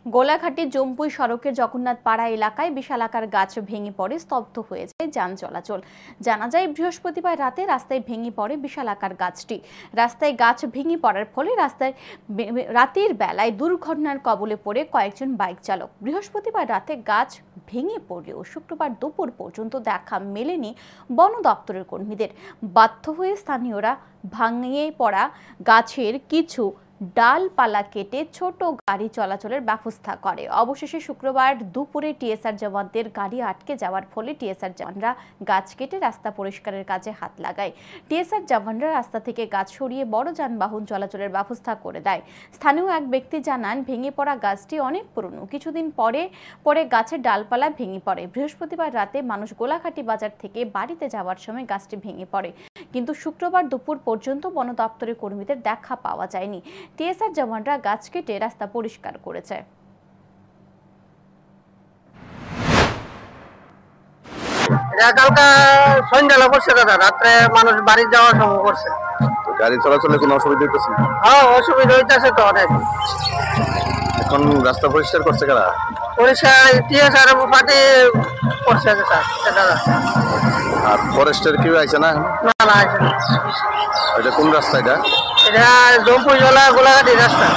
গোলাঘাটি জম্পুই সড়কের জগন্নাথ পাড়া এলাকায় বিশালাকার গাছ ভেঙে পড়ে স্তব্ধ হয়ে যায় যান চলাচল। জানা যায় বৃহস্পতিবার রাতে রাস্তায় ভেঙে পড়ে বিশালাকার গাছটি। রাস্তায় গাছ ভেঙে পড়ার ফলে রাতের বেলায় দুর্ঘটনার কবলে পড়ে কয়েকজন বাইক চালক। বৃহস্পতিবার রাতে গাছ ভেঙে পড়লেও শুক্রবার দুপুর পর্যন্ত দেখা মেলেনি বন দপ্তরের কর্মীদের। বাধ্য হয়ে স্থানীয়রা ভাঙিয়ে পড়া গাছের কিছু ডালপালা কেটে ছোট গাড়ি চলাচলের ব্যবস্থা করে। অবশেষে শুক্রবার দুপুরে টিএসআর জওয়ানদের গাড়ি আটকে যাওয়ার ফলে টিএসআর জওয়ানরা গাছ কেটে রাস্তা পরিষ্কারের কাজে হাত লাগায়। টিএসআর জওয়ানরা রাস্তা থেকে গাছ সরিয়ে বড় যানবাহন চলাচলের ব্যবস্থা করে দেয়। স্থানীয় এক ব্যক্তি জানান, ভেঙে পড়া গাছটি অনেক পুরনো, কিছুদিন পরে গাছের ডালপালা ভেঙে পড়ে। বৃহস্পতিবার রাতে মানুষ গোলাঘাটি বাজার থেকে বাড়িতে যাওয়ার সময় গাছটি ভেঙে পড়ে, কিন্তু শুক্রবার দুপুর পর্যন্ত বন দপ্তরের কর্মীদের দেখা পাওয়া যায়নি। টিএসআর জওয়ানরা গাছ কেটে রাস্তা পরিষ্কার করেছে। কালকা সন্ধ্যাবেলা করছে দাদা, রাত্রে মানুষ বাড়ি যাওয়ার সময় করছে। গাড়ি চলাচলে কোনো অসুবিধা হইতেছে? হ্যাঁ, অসুবিধা হইতেছে তো অনেক। এখন রাস্তা পরিষ্কার করছে কারা? পরিষ্কার টিএসআর পার্টি করছে দাদা। আর ফরেস্টের কেউ আইছে না? না না, আইছে না। এটা কোন রাস্তা? এটা জম্পুই গোলাঘাটি রাস্তা।